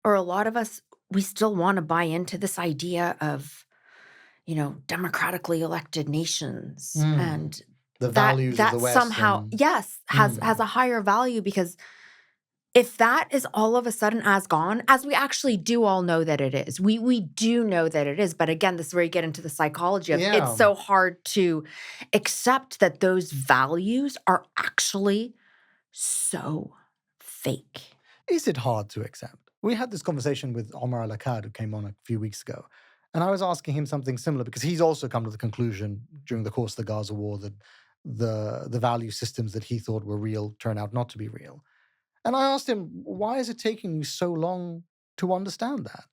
or a lot of us, we still want to buy into this idea of, democratically elected nations, Mm. and The that values of the that West somehow, and yes, has mm. a higher value, because if that is all of a sudden as gone, as we actually do all know that it is, we do know that it is, but again, this is where you get into the psychology of it's Yeah. so hard to accept that those values are actually so fake. Is it hard to accept? We had this conversation with Omar Al-Akkad, who came on a few weeks ago. And I was asking him something similar because he's also come to the conclusion during the course of the Gaza war that the value systems that he thought were real turn out not to be real. And I asked him, why is it taking you so long to understand that?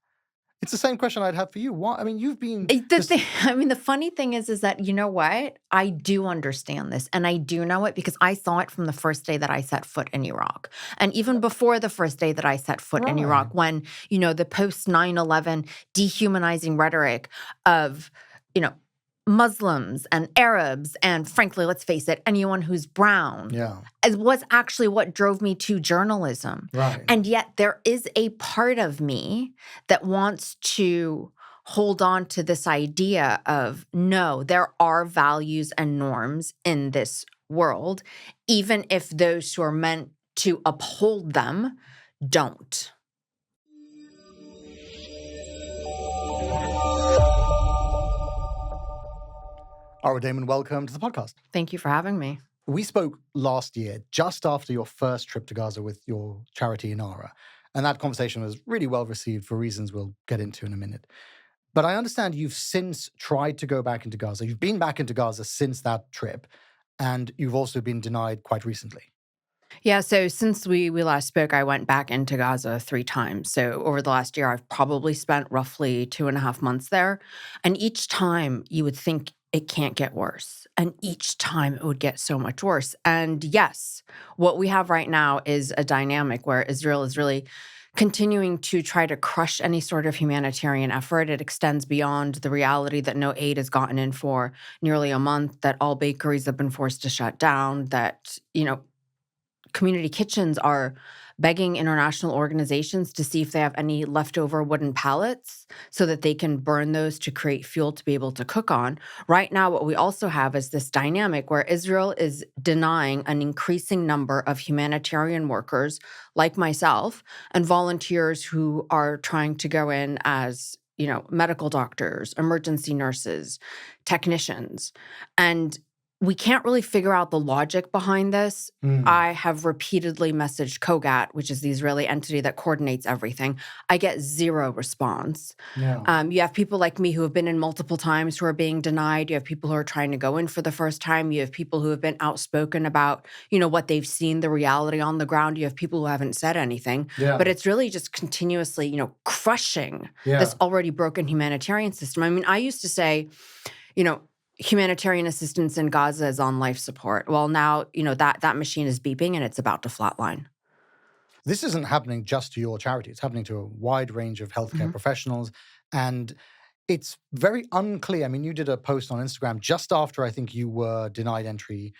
It's the same question I'd have for you. Why? I mean, you've been The this. thing, I mean, the funny thing is that, you know what? I do understand this, and I do know it because I saw it from the first day that I set foot in Iraq. And even before the first day that I set foot in Right. Iraq, when, the post 9/11 dehumanizing rhetoric of, you know, Muslims and Arabs, and frankly, let's face it, anyone who's brown, Yeah. was actually what drove me to journalism. Right. And yet there is a part of me that wants to hold on to this idea of, no, there are values and norms in this world, even if those who are meant to uphold them don't. Arwa Damon, welcome to the podcast. Thank you for having me. We spoke last year, just after your first trip to Gaza with your charity Inara. And that conversation was really well received for reasons we'll get into in a minute. But I understand you've since tried to go back into Gaza. You've been back into Gaza since that trip, and you've also been denied quite recently. Yeah, so since we last spoke, I went back into Gaza 3 times. So over the last year, I've probably spent roughly 2.5 months there. And each time you would think it can't get worse. And each time it would get so much worse. And yes, what we have right now is a dynamic where Israel is really continuing to try to crush any sort of humanitarian effort. It extends beyond the reality that no aid has gotten in for nearly a month, that all bakeries have been forced to shut down, that, community kitchens are begging international organizations to see if they have any leftover wooden pallets so that they can burn those to create fuel to be able to cook on. Right now, what we also have is this dynamic where Israel is denying an increasing number of humanitarian workers like myself and volunteers who are trying to go in as medical doctors, emergency nurses, technicians. And we can't really figure out the logic behind this. Mm. I have repeatedly messaged COGAT, which is the Israeli entity that coordinates everything. I get zero response. Yeah. You have people like me who have been in multiple times who are being denied. You have people who are trying to go in for the first time. You have people who have been outspoken about, what they've seen, the reality on the ground. You have people who haven't said anything. Yeah. But it's really just continuously, crushing Yeah. this already broken humanitarian system. I mean, I used to say, humanitarian assistance in Gaza is on life support. Well, now, that machine is beeping and it's about to flatline. This isn't happening just to your charity. It's happening to a wide range of healthcare professionals. And it's very unclear. I mean, you did a post on Instagram just after I think you were denied entry,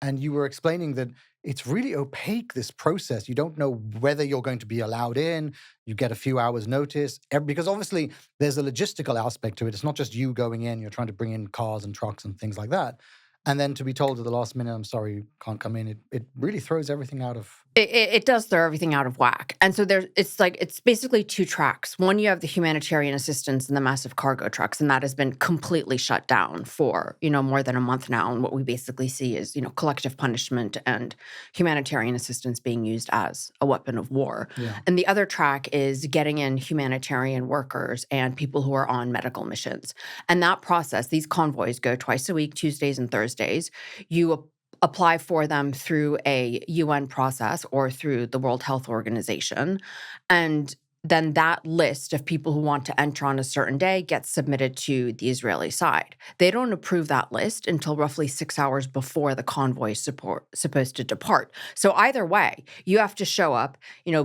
and you were explaining that it's really opaque, this process. You don't know whether you're going to be allowed in. You get a few hours notice, because obviously there's a logistical aspect to it. It's not just you going in, you're trying to bring in cars and trucks and things like that. And then to be told at the last minute, I'm sorry, you can't come in, it really throws everything out of. It does throw everything out of whack. And so it's basically 2 tracks. One, you have the humanitarian assistance and the massive cargo trucks, and that has been completely shut down for, more than a month now. And what we basically see is, collective punishment and humanitarian assistance being used as a weapon of war. Yeah. And the other track is getting in humanitarian workers and people who are on medical missions. And that process, these convoys go twice a week, Tuesdays and Thursdays. You apply for them through a UN process or through the World Health Organization. And then that list of people who want to enter on a certain day gets submitted to the Israeli side. They don't approve that list until roughly 6 hours before the convoy is supposed to depart. So either way, you have to show up,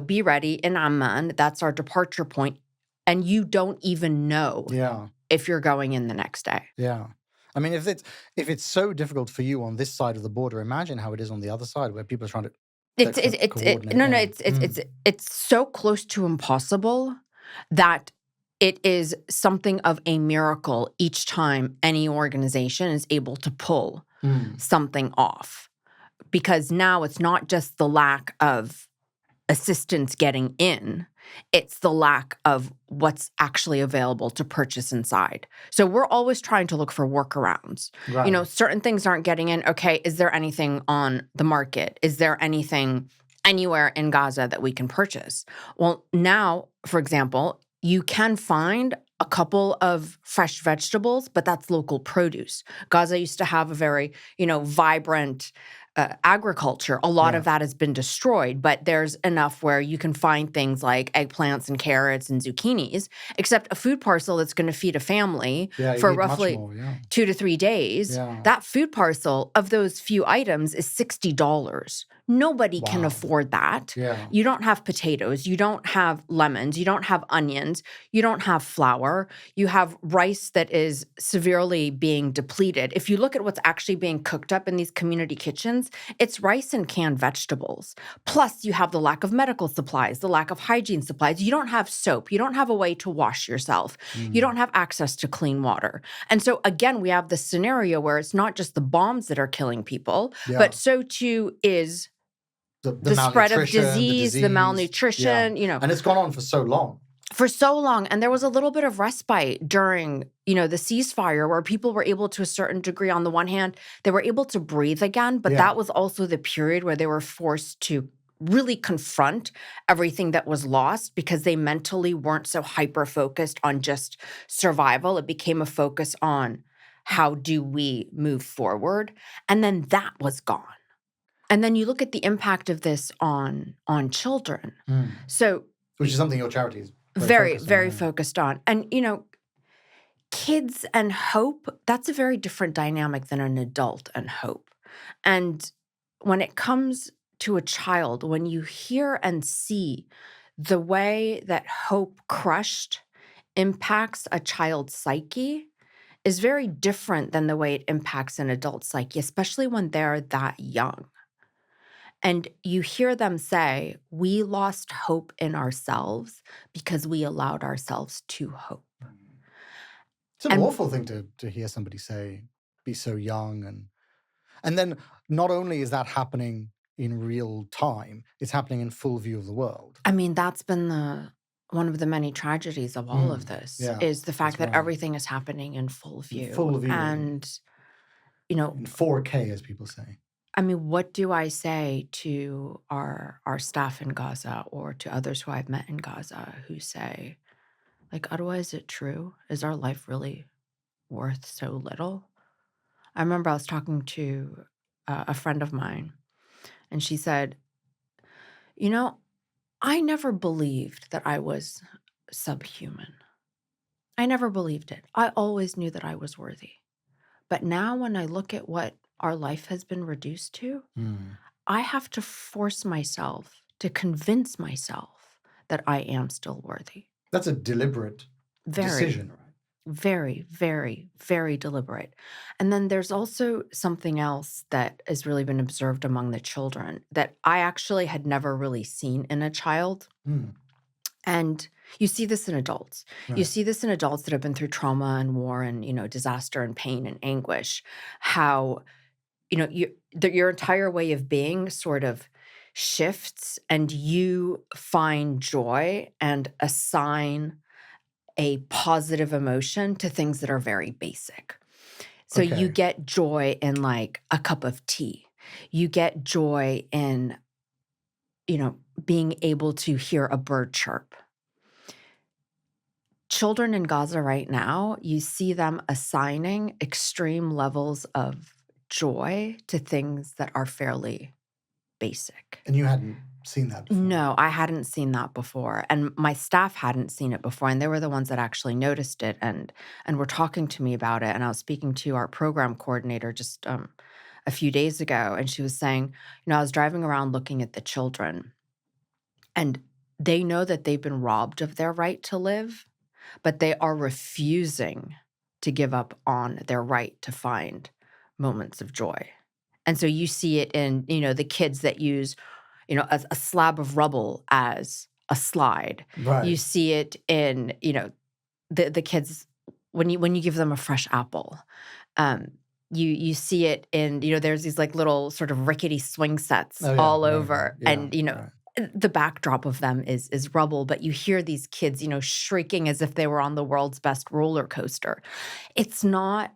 be ready in Amman. That's our departure point. And you don't even know if you're going in the next day. Yeah. I mean, if it's so difficult for you on this side of the border, imagine how it is on the other side where people are trying to coordinate? No, no, Yeah. it's so close to impossible that it is something of a miracle each time any organization is able to pull something off. Because now it's not just the lack of assistance getting in, it's the lack of what's actually available to purchase inside. So we're always trying to look for workarounds. Right. Certain things aren't getting in. Okay, is there anything on the market? Is there anything anywhere in Gaza that we can purchase? Well, now, for example, you can find a couple of fresh vegetables, but that's local produce. Gaza used to have a very, vibrant agriculture. A lot Yeah. of that has been destroyed, but there's enough where you can find things like eggplants and carrots and zucchinis, except a food parcel that's going to feed a family Yeah, you for need much roughly more, yeah. 2 to 3 days. Yeah. That food parcel of those few items is $60. Nobody can Wow. afford that. Yeah. You don't have potatoes, you don't have lemons, you don't have onions, you don't have flour, you have rice that is severely being depleted. If you look at what's actually being cooked up in these community kitchens, it's rice and canned vegetables. Plus, you have the lack of medical supplies, the lack of hygiene supplies. You don't have soap. You don't have a way to wash yourself. You don't have access to clean water. And so, again, we have this scenario where it's not just the bombs that are killing people, Yeah. but so too is the spread of malnutrition, disease, the malnutrition, And it's gone on for so long. for so long. And there was a little bit of respite during, the ceasefire where people were able to a certain degree, on the one hand, they were able to breathe again, but Yeah. that was also the period where they were forced to really confront everything that was lost because they mentally weren't so hyper-focused on just survival. It became a focus on how do we move forward? And then that was gone. And then you look at the impact of this on children. So which is something your charity is very focused on. And, kids and hope, that's a very different dynamic than an adult and hope. And when it comes to a child, when you hear and see the way that hope crushed impacts a child's psyche is very different than the way it impacts an adult psyche, especially when they're that young. And you hear them say, we lost hope in ourselves because we allowed ourselves to hope. It's an awful thing to hear somebody say, be so young. And then not only is that happening in real time, it's happening in full view of the world. I mean, that's been one of the many tragedies of all of this, is the fact that everything is happening in full view. Full view. And, in 4K, as people say. I mean, what do I say to our staff in Gaza or to others who I've met in Gaza who say, like, Arwa, is it true? Is our life really worth so little? I remember I was talking to a friend of mine, and she said, I never believed that I was subhuman. I never believed it. I always knew that I was worthy. But now when I look at what our life has been reduced to, I have to force myself to convince myself that I am still worthy. That's a deliberate decision, right? Very, very, very deliberate. And then there's also something else that has really been observed among the children that I actually had never really seen in a child. And you see this in adults. Right. You see this in adults that have been through trauma and war and, disaster and pain and anguish, how, your entire way of being sort of shifts and you find joy and assign a positive emotion to things that are very basic. So you get joy in like a cup of tea. You get joy in, being able to hear a bird chirp. Children in Gaza right now, you see them assigning extreme levels of joy to things that are fairly basic. And you hadn't seen that before? No, I hadn't seen that before. And my staff hadn't seen it before. And they were the ones that actually noticed it and were talking to me about it. And I was speaking to our program coordinator just a few days ago. And she was saying, I was driving around looking at the children. And they know that they've been robbed of their right to live, but they are refusing to give up on their right to find moments of joy. And so you see it in, the kids that use a slab of rubble as a slide. You Right. see it in, the kids when you give them a fresh apple. Um, you see it in, there's these like little sort of rickety swing sets Oh, yeah. all Right, right. over, Yeah, and right. the backdrop of them is rubble, but you hear these kids, shrieking as if they were on the world's best roller coaster. It's not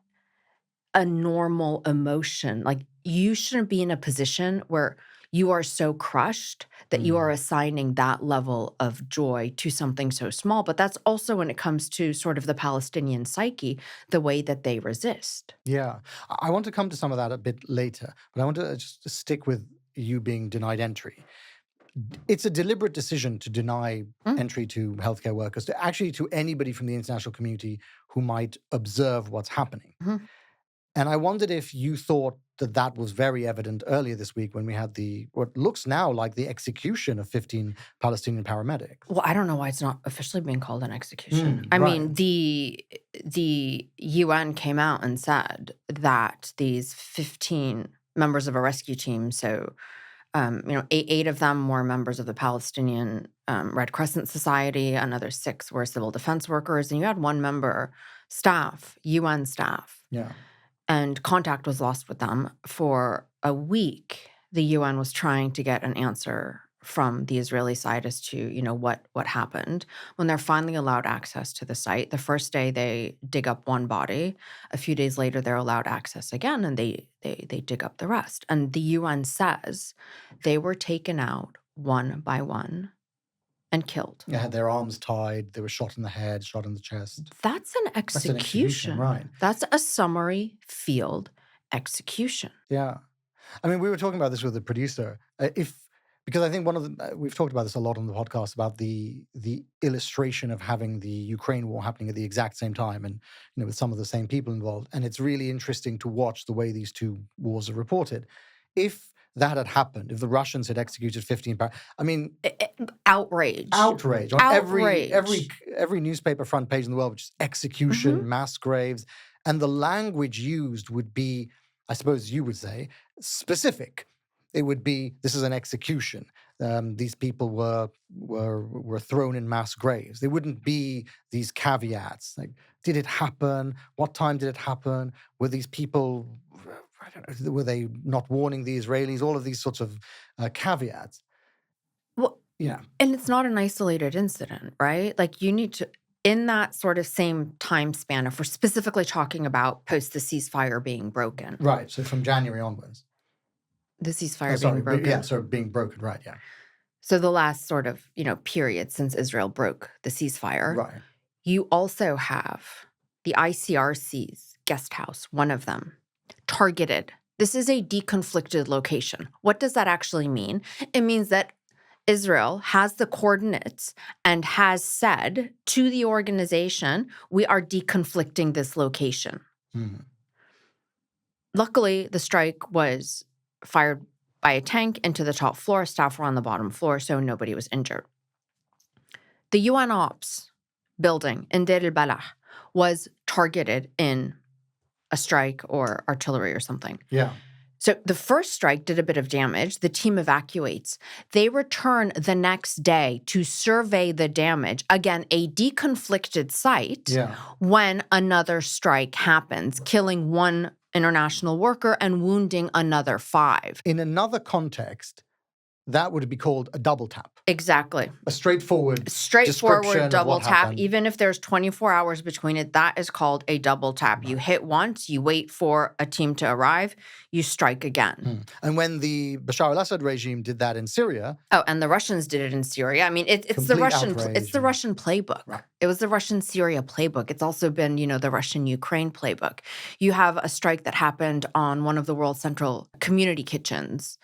a normal emotion. Like, you shouldn't be in a position where you are so crushed that you are Mm. assigning that level of joy to something so small. But that's also when it comes to sort of the Palestinian psyche, the way that they resist. Yeah. I want to come to some of that a bit later, but I want to just stick with you being denied entry. It's a deliberate decision to deny Mm, entry to healthcare workers, to anybody from the international community who might observe what's happening. mhm. And I wondered if you thought that that was very evident earlier this week when we had what looks now like the execution of 15 Palestinian paramedics. Well, I don't know why it's not officially being called an execution. Mm, I right. mean, the UN came out and said that these 15 members of a rescue team, so eight of them were members of the Palestinian Red Crescent Society. Another six were civil defense workers, and you had one member staff, UN staff, Yeah. and contact was lost with them for a week. The UN was trying to get an answer from the Israeli side as to what happened. When they're finally allowed access to the site, the first day they dig up one body. A few days later, they're allowed access again, and they dig up the rest. And the UN says they were taken out one by one and killed. They had their arms tied. They were shot in the head, shot in the chest. That's an That's an execution, execution. right? That's a summary field execution. Yeah. I mean, we were talking about this with the producer. Because I think we've talked about this a lot on the podcast about the illustration of having the Ukraine war happening at the exact same time, and with some of the same people involved. And it's really interesting to watch the way these two wars are reported. If that had happened, if the Russians had executed 15, I mean, Outrage. outrage on Outrage. every newspaper front page in the world, which is execution, mass graves, and the language used would be, I suppose you would say, specific. It would be, this is an execution. These people were thrown in mass graves. There wouldn't be these caveats like, did it happen? What time did it happen? Were these people, I don't know, were they not warning the Israelis? All of these sorts of caveats. Well, Yeah. and it's not an isolated incident, right? Like, you need to, in that sort of same time span, if we're specifically talking about post the ceasefire being broken. Right. So from January onwards. The ceasefire being broken. Yeah, so being broken, right, yeah. So the last sort of, period since Israel broke the ceasefire. Right. You also have the ICRC's guest house, one of them, targeted. This is a deconflicted location. What does that actually mean? It means that Israel has the coordinates and has said to the organization, we are deconflicting this location. Mm. Luckily, the strike was fired by a tank into the top floor. Staff were on the bottom floor, so nobody was injured. The UN Ops building in Deir el-Balah was targeted in a strike or artillery or something. Yeah. So the first strike did a bit of damage. The team evacuates. They return the next day to survey the damage. Again, a deconflicted site. Yeah. When another strike happens, killing one international worker and wounding another 5. In another context, that would be called a double tap. Exactly. A straightforward description of double what tap. happened. Even if there's 24 hours between it, that is called a double tap. Right. You hit once, you wait for a team to arrive, you strike again. And when the Bashar al-Assad regime did that in Syria... Oh, and the Russians did it in Syria. I mean, it's the Russian playbook. Right. It was the Russian Syria playbook. It's also been, the Russian Ukraine playbook. You have a strike that happened on one of the world's central community kitchens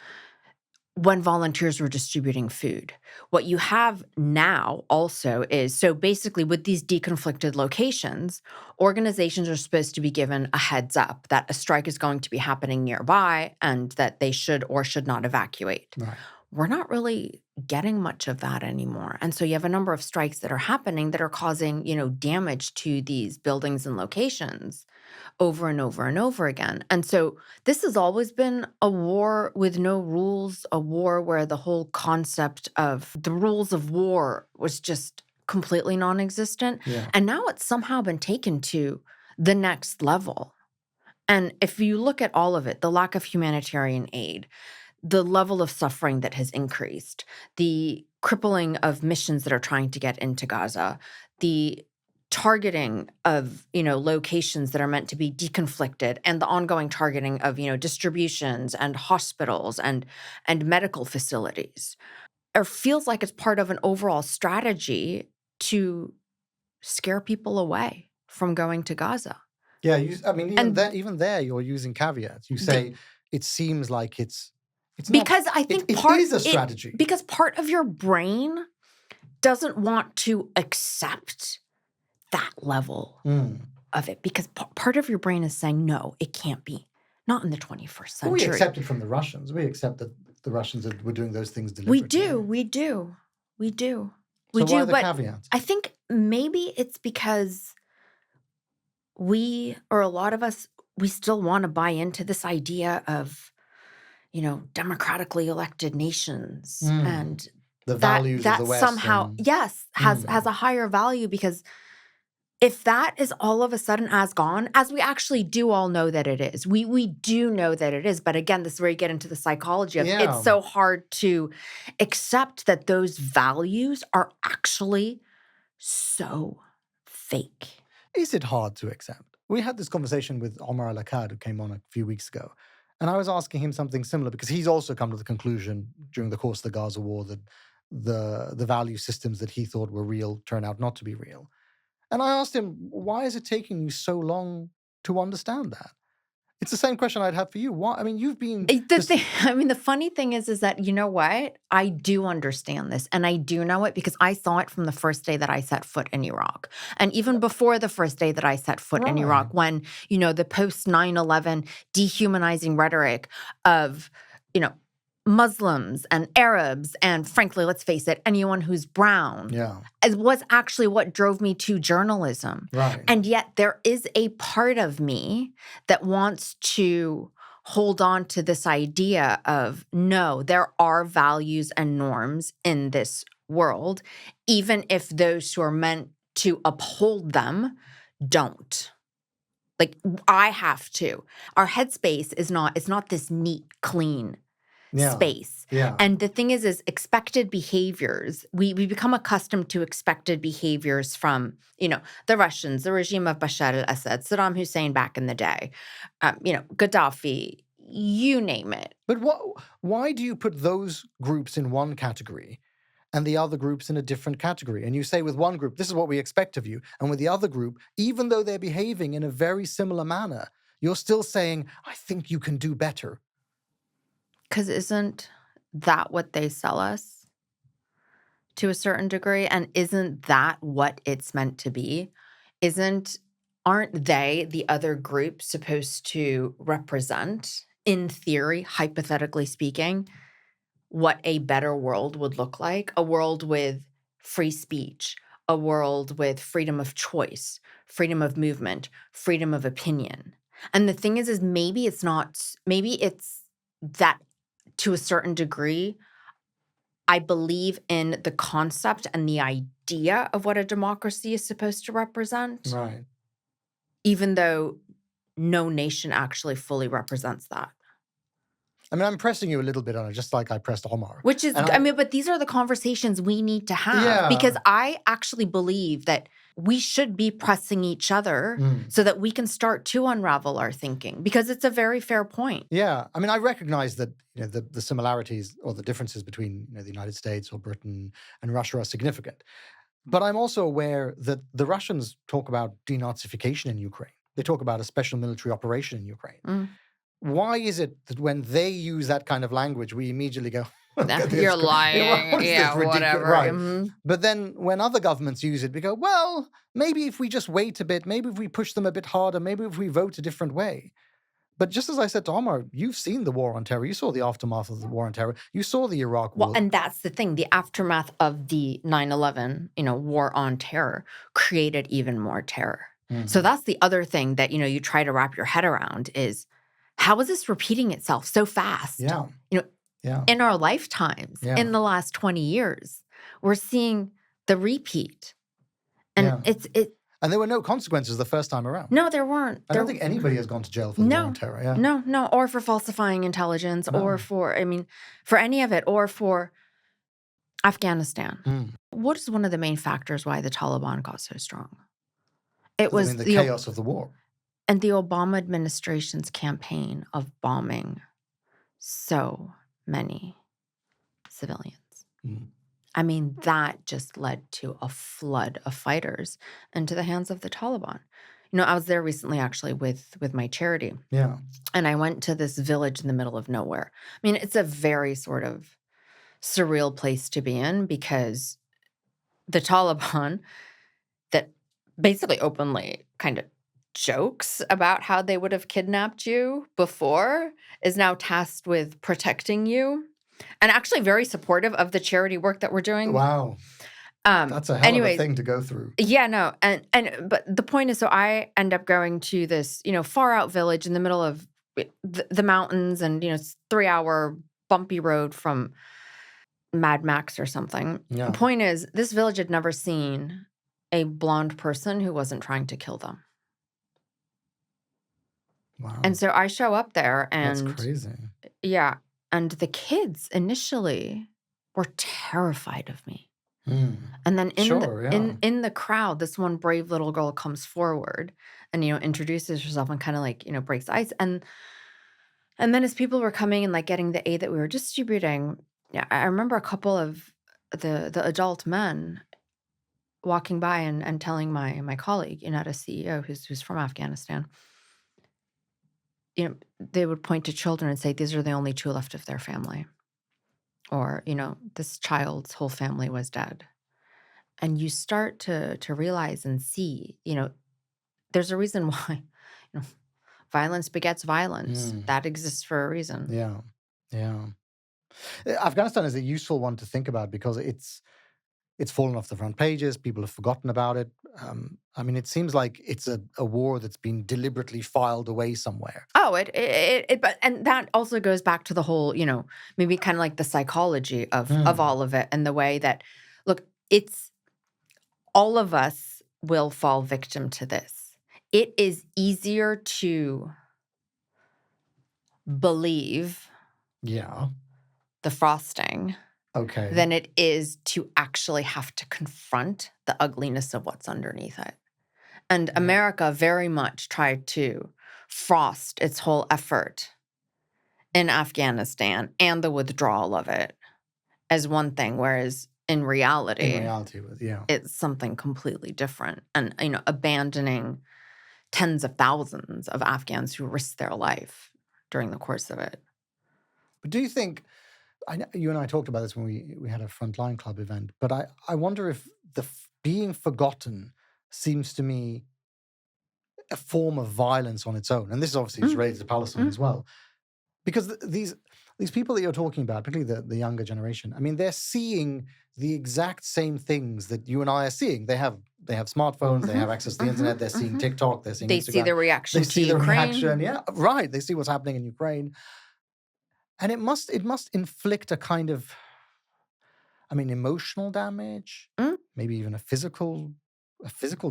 when volunteers were distributing food. What you have now also is, so basically with these deconflicted locations, organizations are supposed to be given a heads up that a strike is going to be happening nearby and that they should or should not evacuate. Right. We're not really getting much of that anymore. And so you have a number of strikes that are happening that are causing, damage to these buildings and locations. over and over and over again. And so this has always been a war with no rules, a war where the whole concept of the rules of war was just completely non-existent. Yeah. And now it's somehow been taken to the next level. And if you look at all of it, the lack of humanitarian aid, the level of suffering that has increased, the crippling of missions that are trying to get into Gaza, the targeting of, locations that are meant to be deconflicted, and the ongoing targeting of, distributions and hospitals and medical facilities, or feels like it's part of an overall strategy to scare people away from going to Gaza. Yeah, I mean, And even there, you're using caveats. You say it seems like it's not. because I think it is a strategy. because part of your brain doesn't want to accept that level of it, because part of your brain is saying, no, it can't be. Not in the 21st century. Well, we accept it from the Russians. We accept that the Russians were doing those things deliberately. We do. So why the but caveats? I think maybe it's because we, or a lot of us, we still want to buy into this idea of, democratically elected nations and the values of the West somehow, has a higher value, because if that is all of a sudden gone, as we actually do all know that it is, we do know that it is. But again, this is where you get into the psychology of it's so hard to accept that those values are actually so fake. Is it hard to accept? We had this conversation with Omar Al-Akkad, who came on a few weeks ago. And I was asking him something similar, because he's also come to the conclusion during the course of the Gaza war that the value systems that he thought were real turn out not to be real. And I asked him, why is it taking you so long to understand that? It's the same question I'd have for you. Why? I mean, you've been... The funny thing is that, you know what? I do understand this, and I do know it because I saw it from the first day that I set foot in Iraq. And even before the first day that I set foot in Iraq, when, the post 9/11 dehumanizing rhetoric of, Muslims and Arabs, and frankly, let's face it, anyone who's brown, was actually what drove me to journalism. Right. And yet there is a part of me that wants to hold on to this idea of, no, there are values and norms in this world, even if those who are meant to uphold them don't. Like, I have to. Our headspace is not this neat, clean space. And the thing is expected behaviors. We become accustomed to expected behaviors from, the Russians, the regime of Bashar al-Assad, Saddam Hussein back in the day, Gaddafi, you name it. But why do you put those groups in one category and the other groups in a different category? And you say with one group, this is what we expect of you. And with the other group, even though they're behaving in a very similar manner, you're still saying, I think you can do better. Because isn't that what they sell us to a certain degree? And isn't that what it's meant to be? Aren't they, the other group, supposed to represent, in theory, hypothetically speaking, what a better world would look like? A world with free speech, a world with freedom of choice, freedom of movement, freedom of opinion. And the thing is maybe it's that, to a certain degree, I believe in the concept and the idea of what a democracy is supposed to represent. Right. Even though no nation actually fully represents that. I mean, I'm pressing you a little bit on it, just like I pressed Omar. Which is, but these are the conversations we need to have. Because I actually believe that we should be pressing each other so that we can start to unravel our thinking, because it's a very fair point. Yeah. I mean, I recognize that the similarities or the differences between the United States or Britain and Russia are significant. But I'm also aware that the Russians talk about denazification in Ukraine. They talk about a special military operation in Ukraine. Why is it that when they use that kind of language, we immediately go, you're lying, whatever. Right. But then when other governments use it, we go, well, maybe if we just wait a bit, maybe if we push them a bit harder, maybe if we vote a different way. But just as I said to Omar, you've seen the war on terror. You saw the aftermath of the war on terror. You saw the Iraq war. Well, and that's the thing. The aftermath of the 9/11, war on terror created even more terror. So that's the other thing that, you try to wrap your head around is, how is this repeating itself so fast? Yeah. In our lifetimes, in the last 20 years, we're seeing the repeat. And and there were no consequences the first time around. No, there weren't. I don't think anybody has gone to jail for the war on terror. Yeah. No, or for falsifying intelligence, or for any of it, or for Afghanistan. What is one of the main factors why the Taliban got so strong? It was the chaos of the war. And the Obama administration's campaign of bombing so many civilians. That just led to a flood of fighters into the hands of the Taliban. I was there recently, actually, with my charity. Yeah. And I went to this village in the middle of nowhere. It's a very sort of surreal place to be in, because the Taliban, that basically openly kind of jokes about how they would have kidnapped you before, is now tasked with protecting you, and actually very supportive of the charity work that we're doing. Wow. That's a hell of a thing to go through. Yeah, no. But the point is, so I end up going to this, far out village in the middle of the mountains, and, it's 3-hour bumpy road from Mad Max or something. Yeah. The point is, this village had never seen a blonde person who wasn't trying to kill them. Wow. And so I show up there, and that's crazy. Yeah. And the kids initially were terrified of me. And then in the crowd, this one brave little girl comes forward and, introduces herself and kind of breaks ice. And then as people were coming and getting the aid that we were distributing, I remember a couple of the adult men walking by and telling my colleague, at a CEO who's from Afghanistan, they would point to children and say, these are the only 2 left of their family. Or, this child's whole family was dead. And you start to realize and see, there's a reason why, violence begets violence. That exists for a reason. Yeah. Yeah. Afghanistan is a useful one to think about because it's fallen off the front pages. People have forgotten about it. It seems like it's a war that's been deliberately filed away somewhere. Oh, and that also goes back to the whole, maybe kind of like the psychology of all of it, and the way that, look, it's all of us will fall victim to this. It is easier to believe the frosting than it is to actually have to confront the ugliness of what's underneath it. And America very much tried to frost its whole effort in Afghanistan and the withdrawal of it as one thing, whereas in reality, it's something completely different. And, abandoning tens of thousands of Afghans who risked their life during the course of it. But do you think, you and I talked about this when we had a Frontline Club event, but I wonder if being forgotten seems to me a form of violence on its own. And this obviously is related to Palestine as well. Because these people that you're talking about, particularly the younger generation, they're seeing the exact same things that you and I are seeing. They have smartphones, they have access to the internet, they're seeing TikTok, they're seeing Instagram. They see the reaction to Ukraine. Yeah, right. They see what's happening in Ukraine. And it must inflict a kind of, emotional damage, maybe even a physical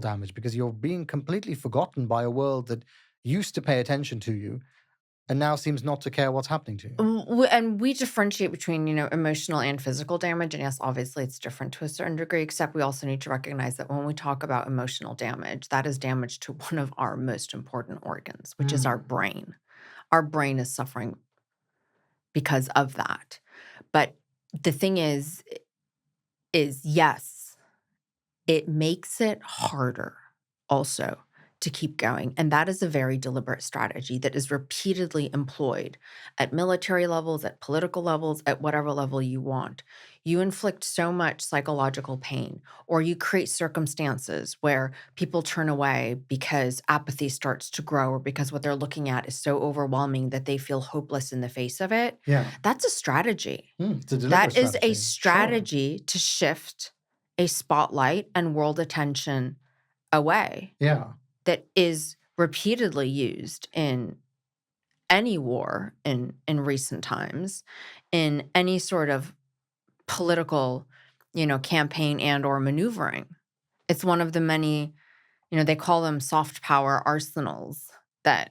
damage, because you're being completely forgotten by a world that used to pay attention to you and now seems not to care what's happening to you. And we differentiate between, emotional and physical damage. And yes, obviously it's different to a certain degree, except we also need to recognize that when we talk about emotional damage, that is damage to one of our most important organs, which is our brain. Our brain is suffering because of that. But the thing is yes, it makes it harder also to keep going. And that is a very deliberate strategy that is repeatedly employed at military levels, at political levels, at whatever level you want. You inflict so much psychological pain, or you create circumstances where people turn away because apathy starts to grow, or because what they're looking at is so overwhelming that they feel hopeless in the face of it. Yeah. That's a strategy. It's a deliberate strategy. That is a strategy to shift a spotlight and world attention away. Yeah. that is repeatedly used in any war in recent times, in any sort of political, campaign and or maneuvering. It's one of the many, they call them soft power arsenals that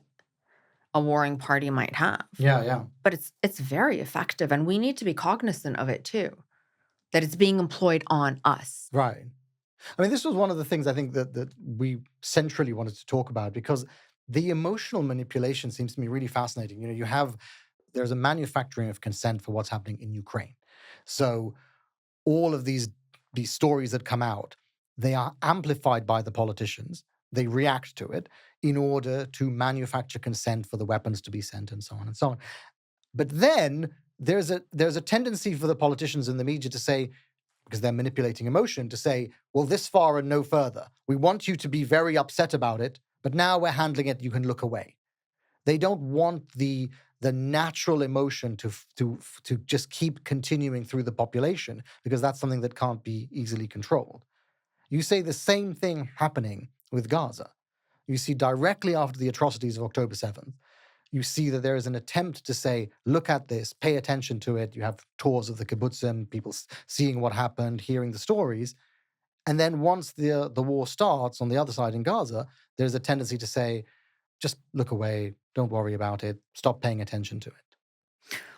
a warring party might have. Yeah, yeah. But it's very effective, and we need to be cognizant of it too, that it's being employed on us. Right. I mean, this was one of the things I think that we centrally wanted to talk about, because the emotional manipulation seems to me really fascinating. There's a manufacturing of consent for what's happening in Ukraine. So all of these stories that come out, they are amplified by the politicians. They react to it in order to manufacture consent for the weapons to be sent, and so on and so on. But then there's a tendency for the politicians and the media to say, because they're manipulating emotion, to say, well, this far and no further. We want you to be very upset about it, but now we're handling it, you can look away. They don't want the natural emotion to just keep continuing through the population, because that's something that can't be easily controlled. You say the same thing happening with Gaza. You see directly after the atrocities of October 7th, you see that there is an attempt to say, look at this, pay attention to it. You have tours of the kibbutzim, people seeing what happened, hearing the stories. And then once the war starts on the other side in Gaza, there's a tendency to say, just look away, don't worry about it, stop paying attention to it.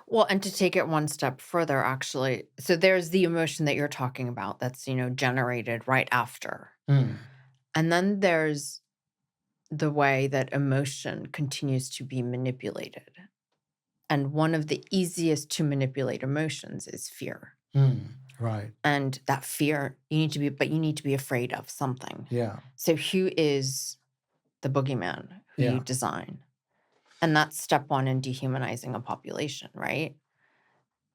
Well, and to take it one step further, actually, so there's the emotion that you're talking about that's, generated right after. And then there's the way that emotion continues to be manipulated. And one of the easiest to manipulate emotions is fear. Right. And that fear, you need to be afraid of something. Yeah. So who is the boogeyman who you design? And that's step one in dehumanizing a population, right?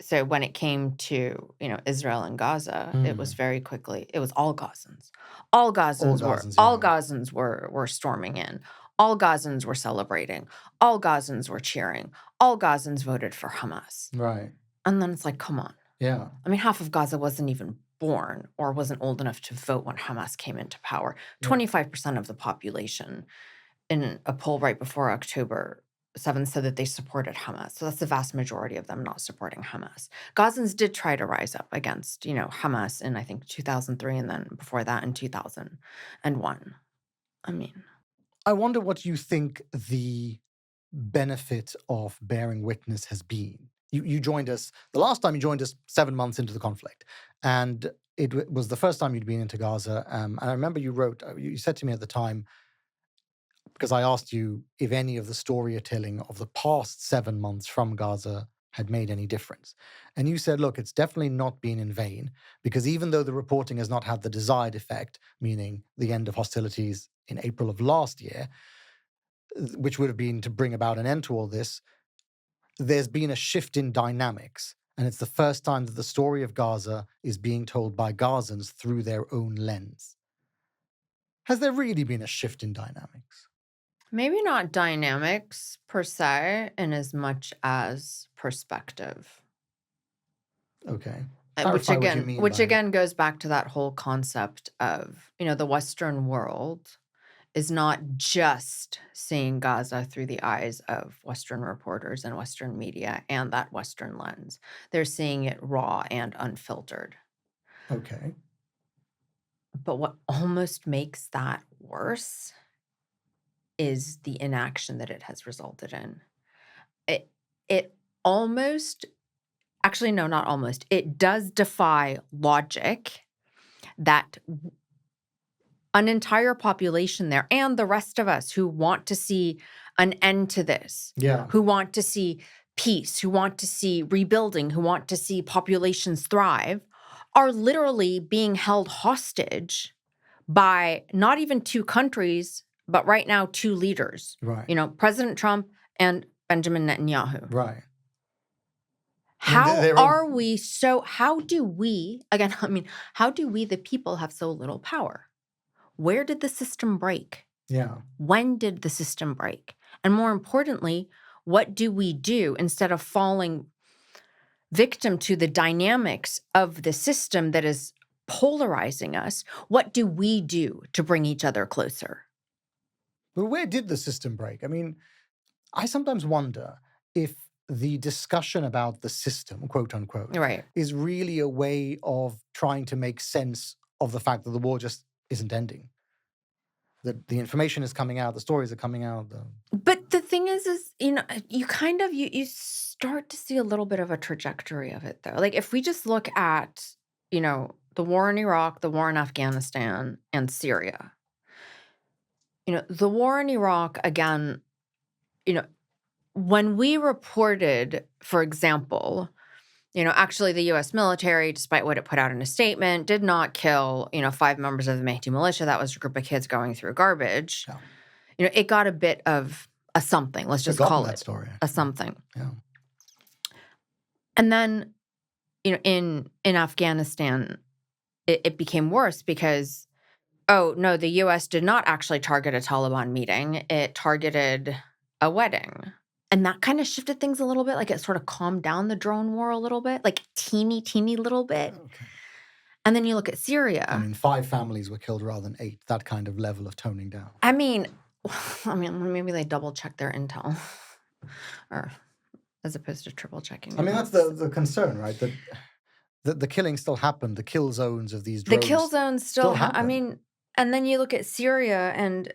So when it came to, Israel and Gaza, it was very quickly, it was all Gazans. All Gazans were storming in. All Gazans were celebrating. All Gazans were cheering. All Gazans voted for Hamas. Right. And then it's like, come on. Yeah. I mean, half of Gaza wasn't even born or wasn't old enough to vote when Hamas came into power. 25% of the population in a poll right before October 7th said that they supported Hamas. So that's the vast majority of them not supporting Hamas. Gazans did try to rise up against, Hamas in, I think, 2003, and then before that in 2001. I mean, I wonder what you think the benefit of bearing witness has been. You joined us, the last time you joined us 7 months into the conflict, and it was the first time you'd been into Gaza. And I remember you said to me at the time, because I asked you if any of the storytelling of the past 7 months from Gaza had made any difference. And you said, look, it's definitely not been in vain, because even though the reporting has not had the desired effect, meaning the end of hostilities in April of last year, which would have been to bring about an end to all this, there's been a shift in dynamics. And it's the first time that the story of Gaza is being told by Gazans through their own lens. Has there really been a shift in dynamics? maybe not dynamics per se, in as much as perspective. Okay. Which Clarify what you mean by it. again goes back to that whole concept of, the Western world is not just seeing Gaza through the eyes of Western reporters and Western media and that Western lens. They're seeing it raw and unfiltered. Okay. But what almost makes that worse is the inaction that it has resulted in. It almost, actually, no, not almost. It does defy logic that an entire population there and the rest of us who want to see an end to this, who want to see peace, who want to see rebuilding, who want to see populations thrive, are literally being held hostage by not even two countries, but right now 2 leaders. Right. President Trump and Benjamin Netanyahu. Right. How do we, again, how do we, the people, have so little power? Where did the system break? Yeah. When did the system break? And more importantly, what do we do instead of falling victim to the dynamics of the system that is polarizing us? What do we do to bring each other closer? But where did the system break? I mean, I sometimes wonder if the discussion about the system, quote unquote, Right. is really a way of trying to make sense of the fact that the war just isn't ending. That the information is coming out, the stories are coming out. But the thing is, you kind of you start to see a little bit of a trajectory of it though. Like if we just look at, the war in Iraq, the war in Afghanistan, and Syria. The war in Iraq, again, you know, when we reported, for example, actually the US military, despite what it put out in a statement, did not kill, 5 members of the Mehdi militia. That was a group of kids going through garbage. Yeah. It got a bit of a something. Let's just Forgotten call that it story. a something. Yeah. And then, in Afghanistan, it became worse because, oh, no, the US did not actually target a Taliban meeting. It targeted a wedding. And that kind of shifted things a little bit. Like it sort of calmed down the drone war a little bit, like teeny little bit. Okay. And then you look at Syria. I mean, 5 families were killed rather than 8. That kind of level of toning down. I mean, maybe they double check their intel, or as opposed to triple checking. I mean, that's the concern, right? That the killing still happened. The kill zones of these drones. The kill zones still happen. I mean, and then you look at Syria and,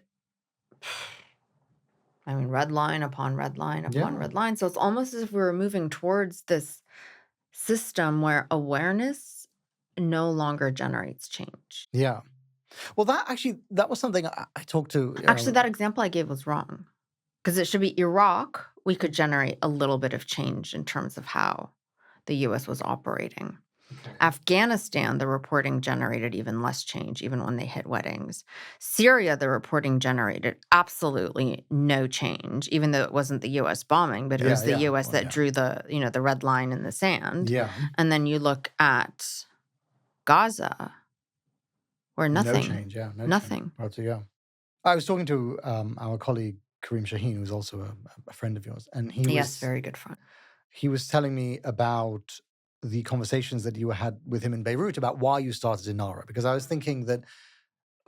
red line upon red line upon red line. So it's almost as if we were moving towards this system where awareness no longer generates change. Yeah. Well, that was something I talked to. Actually, that example I gave was wrong. Because it should be Iraq, we could generate a little bit of change in terms of how the U.S. was operating. Okay. Afghanistan, the reporting generated even less change, even when they hit weddings. Syria, the reporting generated absolutely no change, even though it wasn't the U.S. bombing, but it was the U.S. that drew the red line in the sand. Yeah. And then you look at Gaza, where nothing. No change, yeah. Nothing. Change. Yeah. I was talking to our colleague, Kareem Shaheen, who's also a friend of yours. And Yes, very good friend. He was telling me about the conversations that you had with him in Beirut about why you started Inara. Because I was thinking that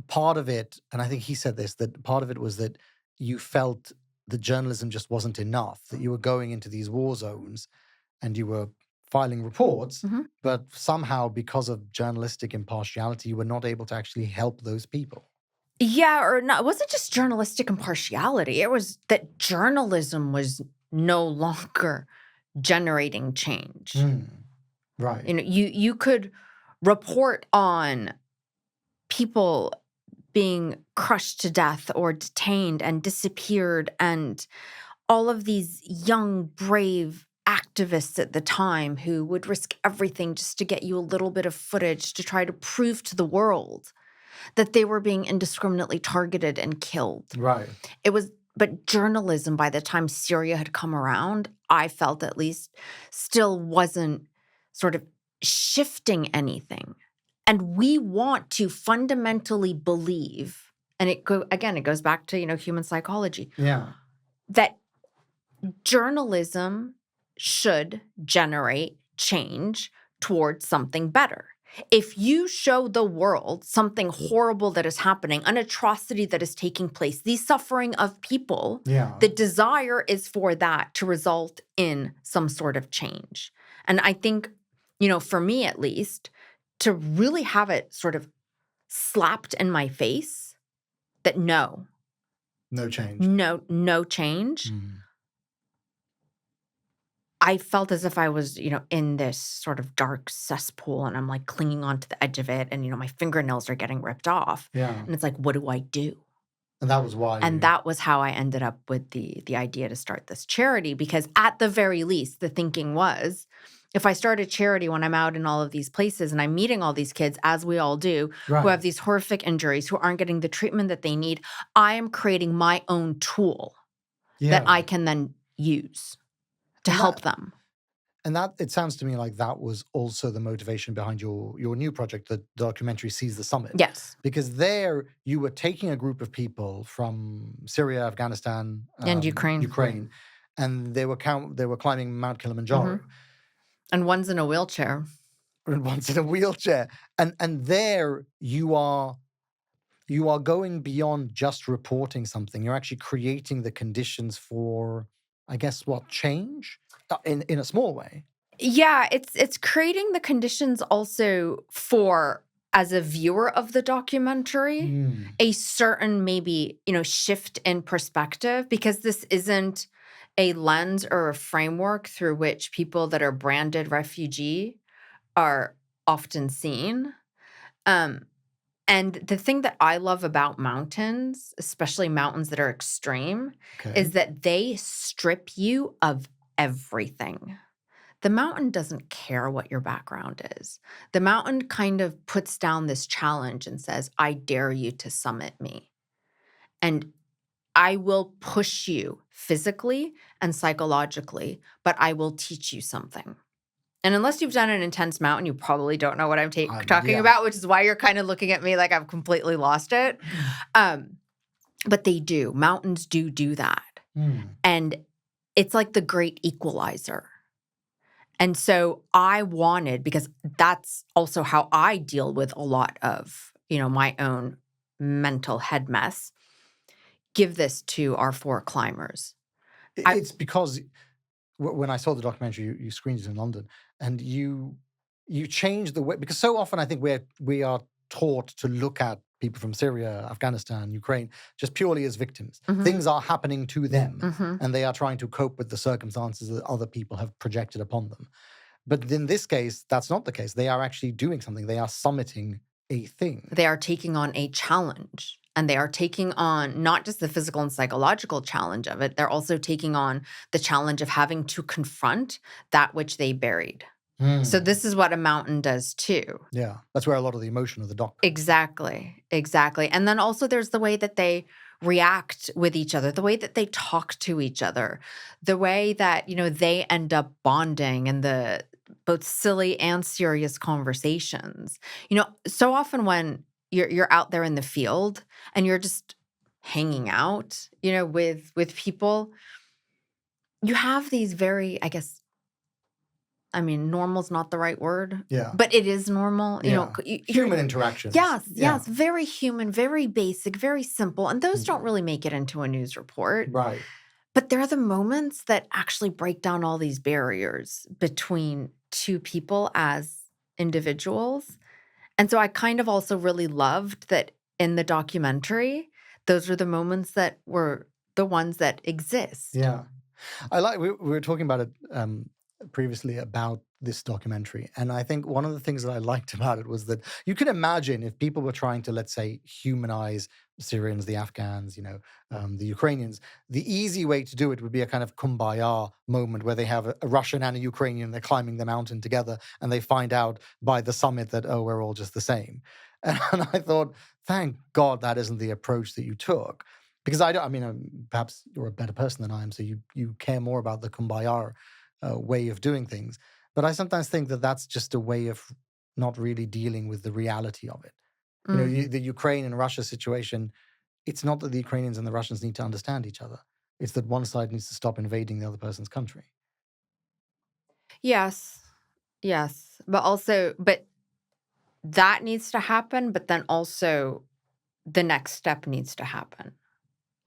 part of it, and I think he said this, that part of it was that you felt the journalism just wasn't enough, that you were going into these war zones and you were filing reports, but somehow because of journalistic impartiality, you were not able to actually help those people. Yeah, or not. It wasn't just journalistic impartiality. It was that journalism was no longer generating change. Right. You could report on people being crushed to death or detained and disappeared, and all of these young, brave activists at the time who would risk everything just to get you a little bit of footage to try to prove to the world that they were being indiscriminately targeted and killed. Right. But journalism, by the time Syria had come around, I felt at least, still wasn't sort of shifting anything. And we want to fundamentally believe, and it goes back to, human psychology. Yeah. That journalism should generate change towards something better. If you show the world something horrible that is happening, an atrocity that is taking place, the suffering of people, the desire is for that to result in some sort of change. And I think, for me at least, to really have it sort of slapped in my face that no change. No change. I felt as if I was, in this sort of dark cesspool and I'm like clinging onto the edge of it and, my fingernails are getting ripped off. Yeah. And it's like, what do I do? And that was why. And that was how I ended up with the idea to start this charity, because at the very least, the thinking was, if I start a charity when I'm out in all of these places and I'm meeting all these kids, as we all do, who have these horrific injuries, who aren't getting the treatment that they need, I am creating my own tool that I can then use to help them. And that, it sounds to me like that was also the motivation behind your new project, the documentary Seize the Summit. Yes. Because there you were taking a group of people from Syria, Afghanistan, and Ukraine, and they were climbing Mount Kilimanjaro. And one's in a wheelchair. And one's in a wheelchair. And there you are you are going beyond just reporting something. You're actually creating the conditions for, I guess, what, change in a small way. Yeah, it's creating the conditions also for, as a viewer of the documentary, Mm. a certain maybe, shift in perspective, because this isn't a lens or a framework through which people that are branded refugee are often seen. Um, and the thing that I love about mountains, especially mountains that are extreme, Okay. is that they strip you of everything. The mountain doesn't care what your background is. The mountain kind of puts down this challenge and says, I dare you to summit me. And I will push you physically and psychologically, but I will teach you something. And unless you've done an intense mountain, you probably don't know what I'm talking Yeah. about, which is why you're kind of looking at me like I've completely lost it. But they do. Mountains do that. Mm. And it's like the great equalizer. And so I wanted, because that's also how I deal with a lot of, my own mental head mess, give this to our 4 climbers. It's because when I saw the documentary, you screened it in London, and you changed the way, because so often I think we are taught to look at people from Syria, Afghanistan, Ukraine just purely as victims. Mhm. Things are happening to them, Mhm. and they are trying to cope with the circumstances that other people have projected upon them. But in this case, that's not the case. They are actually doing something. They are summiting a thing. They are taking on a challenge, and they are taking on not just the physical and psychological challenge of it, they're also taking on the challenge of having to confront that which they buried. So Hmm. this is what a mountain does too. Yeah, that's where a lot of the emotion of the doc. Exactly. And then also there's the way that they react with each other, the way that they talk to each other, the way that, they end up bonding, and the both silly and serious conversations. So often when you're out there in the field and you're just hanging out, with people, you have these very, I guess, normal's not the right word, Yeah, but it is normal. yeah. You're Human interactions. Yes, Yeah. yes, very human, very basic, very simple, and those don't Mm. really make it into a news report. Right. But they're the moments that actually break down all these barriers between 2 people as individuals. And so I kind of also really loved that in the documentary, those were the moments that were the ones that exist. Yeah. We were talking about it previously about this documentary, and I think one of the things that I liked about it was that you can imagine if people were trying to, let's say, humanize the Syrians, the Afghans, the Ukrainians, the easy way to do it would be a kind of kumbaya moment where they have a Russian and a Ukrainian, they're climbing the mountain together, and they find out by the summit that, oh, we're all just the same. And I thought, thank God that isn't the approach that you took. Because I don't, perhaps you're a better person than I am, so you care more about the kumbaya way of doing things. But I sometimes think that that's just a way of not really dealing with the reality of it. Mm. The Ukraine and Russia situation, it's not that the Ukrainians and the Russians need to understand each other. It's that one side needs to stop invading the other person's country. Yes. Yes. But that needs to happen, but then also the next step needs to happen.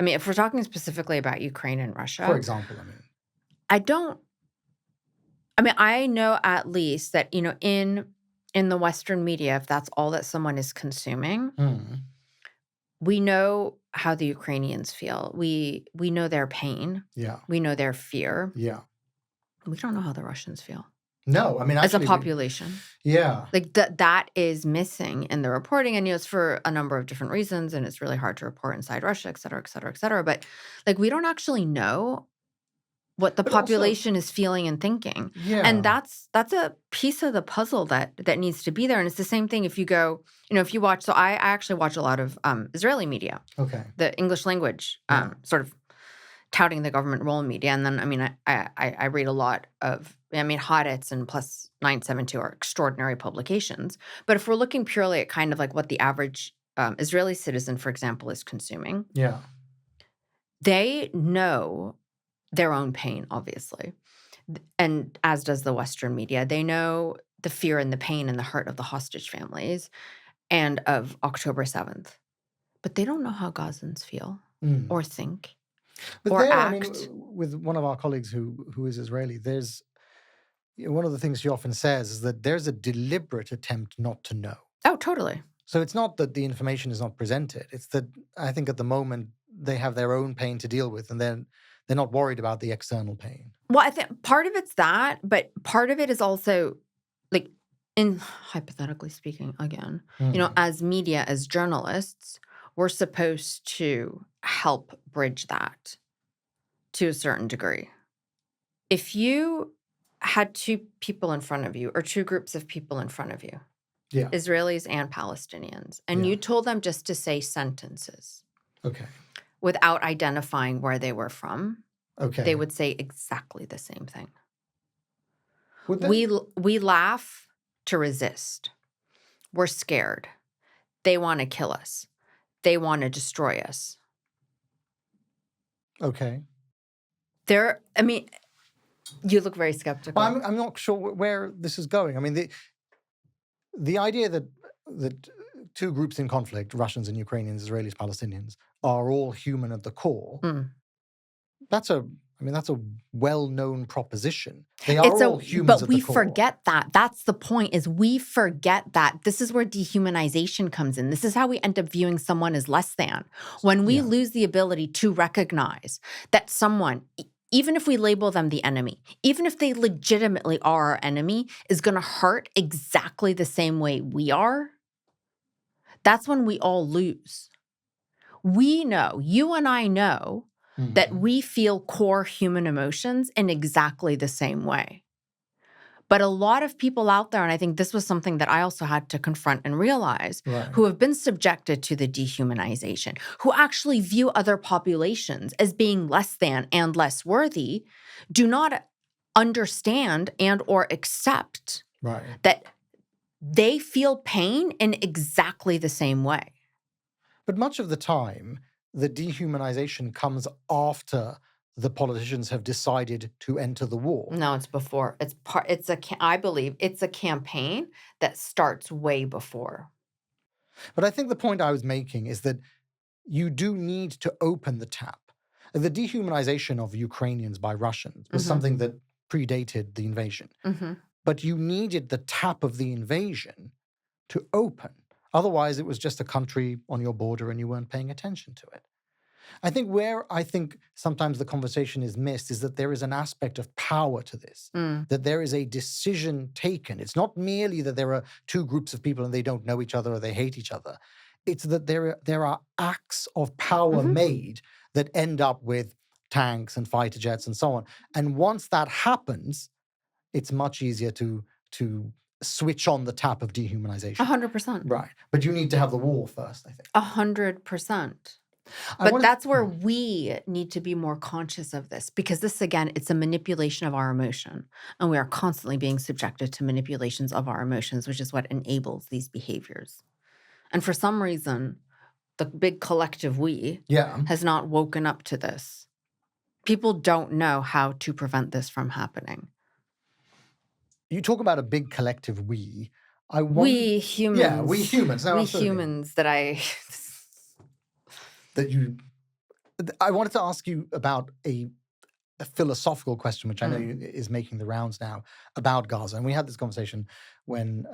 If we're talking specifically about Ukraine and For Russia, example, I don't I know at least that, in the Western media, if that's all that someone is consuming, Mm, we know how the Ukrainians feel. We know their pain. yeah, We know their fear. yeah. We don't know how the Russians feel No, as a actually, population. yeah, Like that is missing in the reporting, and it's for a number of different reasons, and it's really hard to report inside Russia, et cetera, et cetera, et cetera. But like we don't actually know what the but also, population is feeling and thinking. And yeah, that's a piece of the puzzle that needs to be there. And it's the same thing if you go, if you watch, so I actually watch a lot of Israeli media, okay, the English language, yeah, sort of touting the government role in media. And then, I read a lot of, Haaretz and plus 972 are extraordinary publications. But if we're looking purely at kind of like what the average Israeli citizen, for example, is consuming, yeah, they know their own pain, obviously. And as does the Western media. They know the fear and the pain and the hurt of the hostage families and of October 7th. But they don't know how Gazans feel Mm. or think But or there, I mean, act. with one of our colleagues who is Israeli, there's one of the things she often says is that there's a deliberate attempt not to know. Oh, totally. So it's not that the information is not presented. It's that I think at the moment they have their own pain to deal with, and then they're not worried about the external pain. Well, I think part of it's that, but part of it is also like, in hypothetically speaking, again, Mm. as media, as journalists, we're supposed to help bridge that to a certain degree. If you had two people in front of you or two groups of people in front of you, Yeah. Israelis and Palestinians, and Yeah. you told them just to say sentences Okay. without identifying where they were from, Okay. they would say exactly the same thing. Would they? We laugh to resist. We're scared. They want to kill us. They want to destroy us. Okay. I mean, you look very skeptical. Well, I'm not sure where this is going. I mean, the idea that two groups in conflict, Russians and Ukrainians, Israelis, Palestinians, are all human at the core. Mm. That's a well-known proposition. They are all humans but at we the core. forget that. That's the point, is we forget that. This is where dehumanization comes in. This is how we end up viewing someone as less than. When we lose the ability to recognize that someone, even if we label them the enemy, even if they legitimately are our enemy, is going to hurt exactly the same way we are, that's when we all lose. We know, you and I know, that we feel core human emotions in exactly the same way. But a lot of people out there, and I think this was something that I also had to confront and realize, who have been subjected to the dehumanization, who actually view other populations as being less than and less worthy, do not understand and or accept that they feel pain in exactly the same way. But much of the time, the dehumanization comes after the politicians have decided to enter the war. No, it's before. I believe it's a campaign that starts way before. But I think the point I was making is that you do need to open the tap. The dehumanization of Ukrainians by Russians was something that predated the invasion. But you needed the tap of the invasion to open. Otherwise, it was just a country on your border and you weren't paying attention to it. I think sometimes the conversation is missed is that there is an aspect of power to this, that there is a decision taken. It's not merely that there are two groups of people and they don't know each other or they hate each other. It's that there are acts of power made that end up with tanks and fighter jets and so on. And once that happens, it's much easier to switch on the tap of dehumanization. 100%. Right. But you need to have the war first, I think. 100%. But that's where we need to be more conscious of this, because this, again, it's a manipulation of our emotion. And we are constantly being subjected to manipulations of our emotions, which is what enables these behaviors. And for some reason, the big collective we has not woken up to this. People don't know how to prevent this from happening. You talk about a big collective we. We humans. Yeah, we humans. No, we absolutely. humans that I wanted to ask you about a philosophical question, which I know is making the rounds now, about Gaza. And we had this conversation when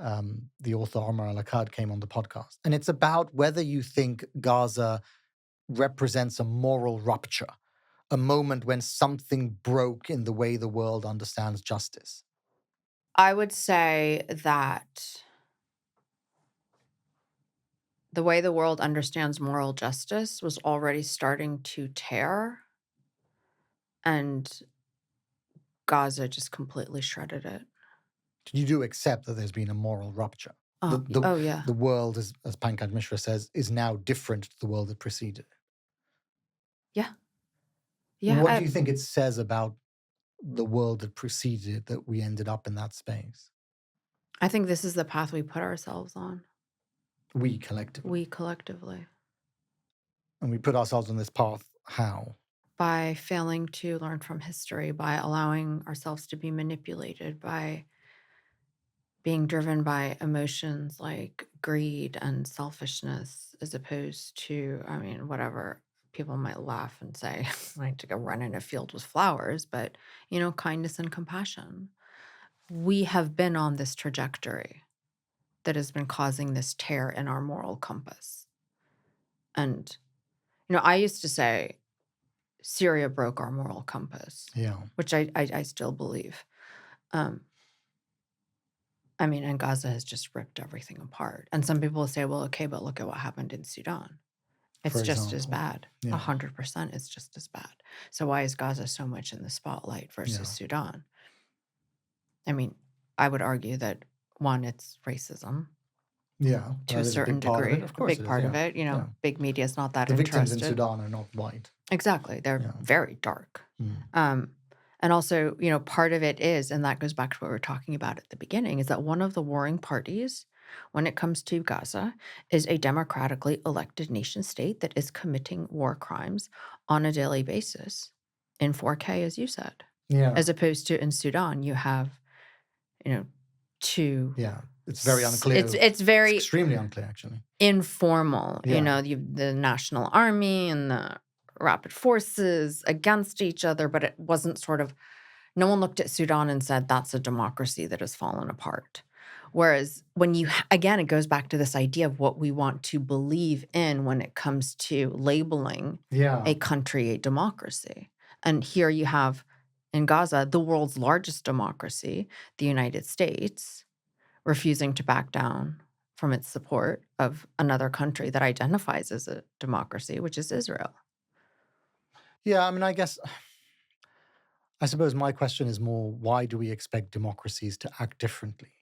the author Omar Al-Akkad came on the podcast. And it's about whether you think Gaza represents a moral rupture, a moment when something broke in the way the world understands justice. I would say that the way the world understands moral justice was already starting to tear, and Gaza just completely shredded it. You do accept that there's been a moral rupture. Yeah. The world, as Pankaj Mishra says, is now different to the world that preceded it. Yeah. Yeah. What do you think it says about the world that preceded it that we ended up in that space? I think this is the path we put ourselves on. We collectively. And we put ourselves on this path how? By failing to learn from history, by allowing ourselves to be manipulated, by being driven by emotions like greed and selfishness as opposed to, I mean, whatever. People might laugh and say, I like to go run in a field with flowers, but, kindness and compassion. We have been on this trajectory that has been causing this tear in our moral compass. And, I used to say Syria broke our moral compass, Yeah. which I still believe. Um, I mean, and Gaza has just ripped everything apart. And some people will say, well, okay, but look at what happened in Sudan. It's For just as example. bad. Yeah. 100% it's just as bad. So why is Gaza so much in the spotlight versus Yeah. Sudan? I mean, I would argue that one, it's racism Yeah. to That a is a certain big part of it. degree, Of a course big it is. part of Yeah. it. Yeah. Big media is not that The victims in interested. Sudan are not white. Exactly. They're Yeah. very dark. Mm. And also, part of it is, and that goes back to what we were talking about at the beginning, is that one of the warring parties when it comes to Gaza is a democratically elected nation state that is committing war crimes on a daily basis in 4K, as you said. Yeah. As opposed to in Sudan, you have, two. Yeah. It's very unclear. It's very extremely unclear, actually. informal. Yeah. The National Army and the Rapid Forces against each other, but it wasn't sort of, no one looked at Sudan and said, that's a democracy that has fallen apart. Whereas when again, it goes back to this idea of what we want to believe in when it comes to labeling Yeah. a country a democracy. And here you have in Gaza, the world's largest democracy, the United States, refusing to back down from its support of another country that identifies as a democracy, which is Israel. Yeah, I mean, I suppose my question is more, why do we expect democracies to act differently?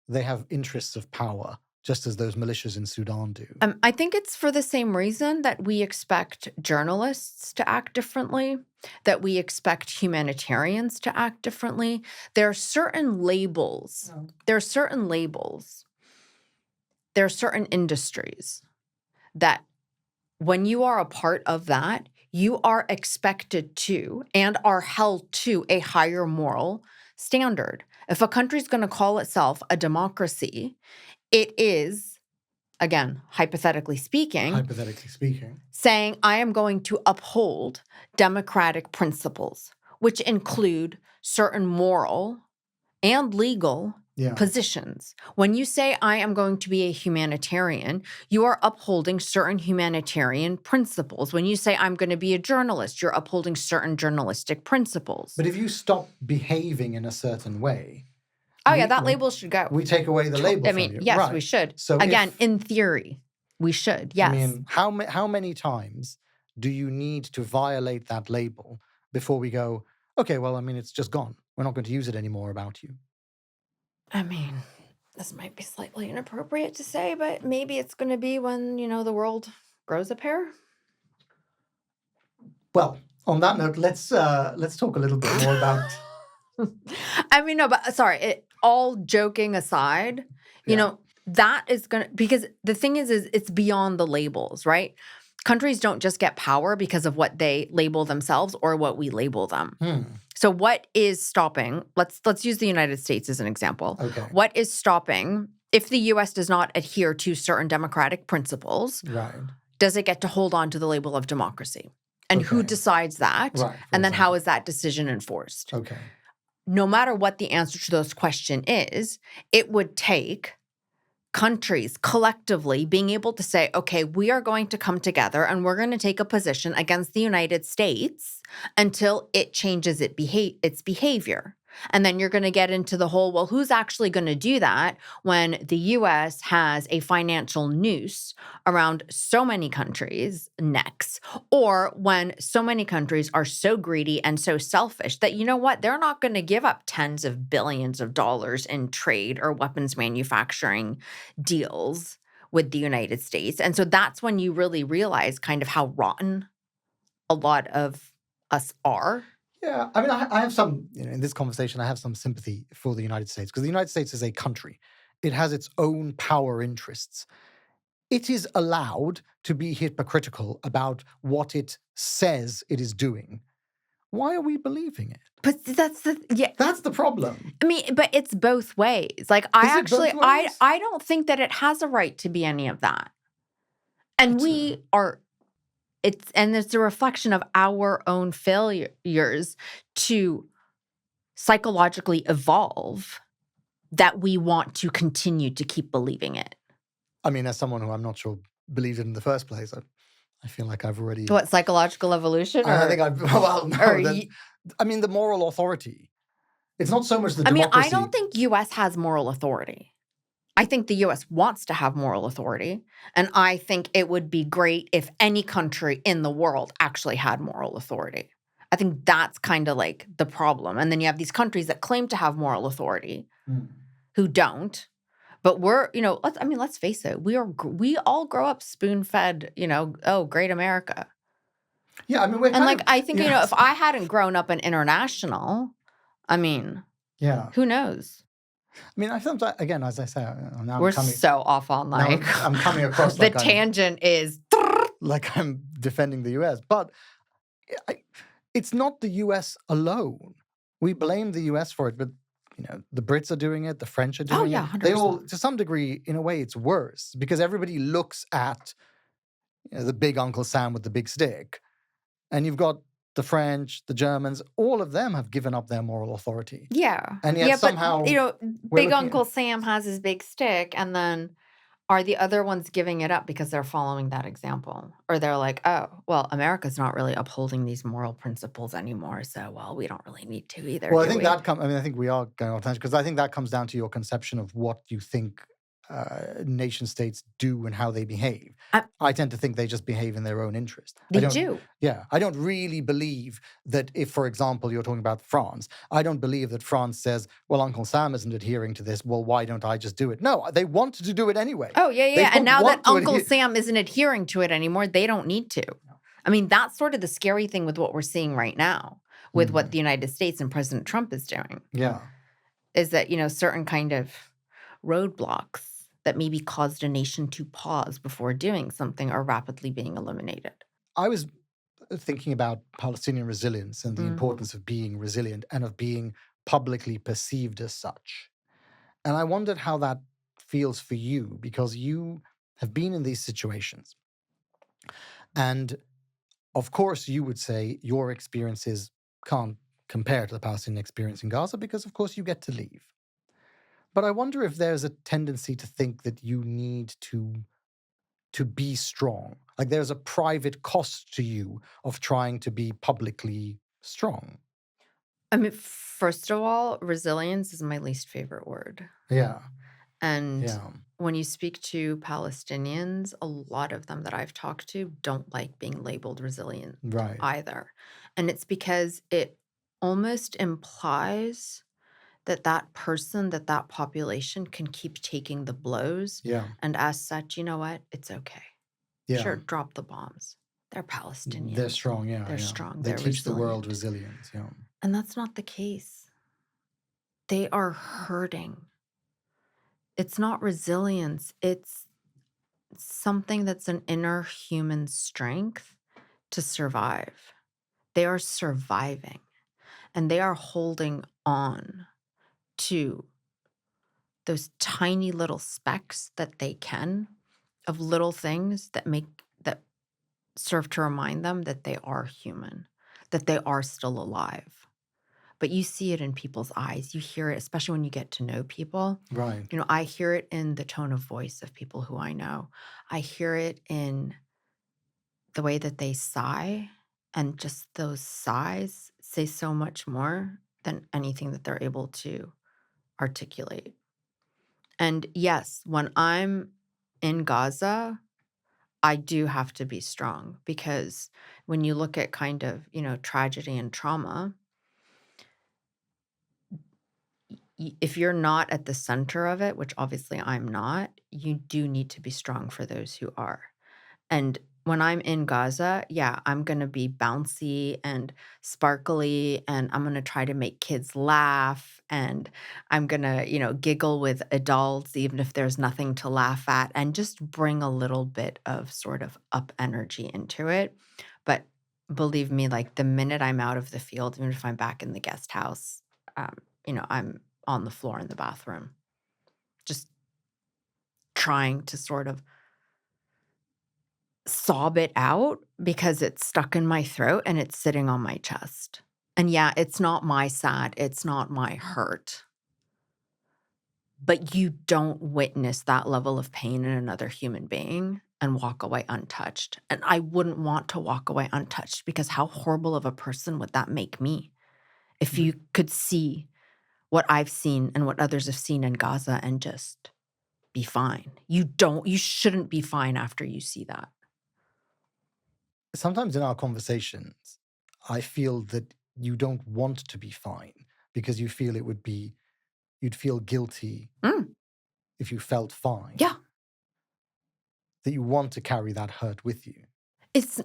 They have interests of power, just as those militias in Sudan do. I think it's for the same reason that we expect journalists to act differently, that we expect humanitarians to act differently. There are certain labels. Oh. There are certain labels. There are certain industries that when you are a part of that, you are expected to and are held to a higher moral standard. If a country is going to call itself a democracy, it is, again, hypothetically speaking, saying, I am going to uphold democratic principles, which include certain moral and legal positions. When you say, I am going to be a humanitarian, you are upholding certain humanitarian principles. When you say, I'm going to be a journalist, you're upholding certain journalistic principles. But if you stop behaving in a certain way, that label should go. We take away the label from you. Yes, we should. So again, in theory, we should, yes. I mean, how many times do you need to violate that label before we go, okay, well, I mean, it's just gone. We're not going to use it anymore about you. I mean, this might be slightly inappropriate to say, but maybe it's going to be when, the world grows a pair. Well, on that note, let's talk a little bit more about... I mean, no, but sorry, all joking aside, that is going to, because the thing is it's beyond the labels, right? Countries don't just get power because of what they label themselves or what we label them. So what is stopping, let's use the United States as an example. Okay. What is stopping, if the US does not adhere to certain democratic principles, does it get to hold on to the label of democracy? And who decides that? And then how is that decision enforced? Okay. No matter what the answer to those questions is, it would take countries collectively being able to say, okay, we are going to come together and we're going to take a position against the United States until it changes its behavior. And then you're going to get into the whole, well, who's actually going to do that when the US has a financial noose around so many countries' necks, or when so many countries are so greedy and so selfish that, you know what, they're not going to give up tens of billions of dollars in trade or weapons manufacturing deals with the United States. And so that's when you really realize kind of how rotten a lot of us are. Yeah, I mean, I have some, in this conversation, I have some sympathy for the United States because the United States is a country. It has its own power interests. It is allowed to be hypocritical about what it says it is doing. Why are we believing it? But that's That's the problem. I mean, but it's both ways. Like, Is it both ways? I don't think that it has a right to be any of that. And it's a reflection of our own failures to psychologically evolve that we want to continue to keep believing it. I mean, as someone who I'm not sure believed it in the first place, I feel like I've already. What, psychological evolution? I think I've. Well, no. or I mean, the moral authority. It's not so much the I mean, democracy. I don't think U.S. has moral authority. I think the U.S. wants to have moral authority, and I think it would be great if any country in the world actually had moral authority. I think that's kind of like the problem. And then you have these countries that claim to have moral authority who don't. But let's face it, we all grow up spoon-fed, oh, great America. Yeah, I mean, I think, if I hadn't grown up in international, I mean, who knows? I mean, I sometimes, again, as I say, we're so off on I'm coming across the tangent is like I'm defending the US, but it's not the US alone. We blame the US for it, but the Brits are doing it, the French are doing it. 100%. They all, to some degree, in a way, it's worse because everybody looks at the big Uncle Sam with the big stick, and you've got the French, the Germans, all of them have given up their moral authority. Yeah. And yet somehow, but, big Uncle Sam has his big stick, and then are the other ones giving it up because they're following that example? Or they're like, oh, well, America's not really upholding these moral principles anymore, so, well, we don't really need to either. Well, I think we are going on tangent because I think that comes down to your conception of what you think nation states do and how they behave. I tend to think they just behave in their own interest. They do. Yeah. I don't really believe that if, for example, you're talking about France, I don't believe that France says, well, Uncle Sam isn't adhering to this. Well, why don't I just do it? No, they want to do it anyway. Oh, yeah. And now that Uncle Sam isn't adhering to it anymore, they don't need to. I mean, that's sort of the scary thing with what we're seeing right now with what the United States and President Trump is doing. Yeah. Is that, certain kind of roadblocks that maybe caused a nation to pause before doing something are rapidly being eliminated. I was thinking about Palestinian resilience and the importance of being resilient and of being publicly perceived as such. And I wondered how that feels for you because you have been in these situations. And of course, you would say your experiences can't compare to the Palestinian experience in Gaza because, of course, you get to leave. But I wonder if there's a tendency to think that you need to be strong. Like there's a private cost to you of trying to be publicly strong. I mean, first of all, resilience is my least favorite word. Yeah. And when you speak to Palestinians, a lot of them that I've talked to don't like being labeled resilient either. And it's because it almost implies that person, that population can keep taking the blows. Yeah. And as such, you know what? It's okay. Yeah. Sure, drop the bombs. They're Palestinians. They're strong, yeah. They're strong. They They're teach resilient. the world resilience, yeah. And that's not the case. They are hurting. It's not resilience. It's something that's an inner human strength to survive. They are surviving. And they are holding on to those tiny little specks that they can of little things that serve to remind them that they are human, that they are still alive. But you see it in people's eyes. You hear it, especially when you get to know people. Right. I hear it in the tone of voice of people who I know. I hear it in the way that they sigh, and just those sighs say so much more than anything that they're able to articulate. And yes, when I'm in Gaza, I do have to be strong because when you look at kind of, tragedy and trauma, if you're not at the center of it, which obviously I'm not, you do need to be strong for those who are. And when I'm in Gaza, I'm going to be bouncy and sparkly, and I'm going to try to make kids laugh, and I'm going to, giggle with adults, even if there's nothing to laugh at, and just bring a little bit of sort of up energy into it. But believe me, like, the minute I'm out of the field, even if I'm back in the guest house, I'm on the floor in the bathroom, just trying to sort of sob it out because it's stuck in my throat and it's sitting on my chest. And yeah, it's not my sad, it's not my hurt, but you don't witness that level of pain in another human being and walk away untouched. And I wouldn't want to walk away untouched because how horrible of a person would that make me if you could see what I've seen and what others have seen in Gaza and just be fine. You shouldn't be fine after you see that. Sometimes in our conversations, I feel that you don't want to be fine because you feel you'd feel guilty Mm, if you felt fine, yeah. that you want to carry that hurt with you. It's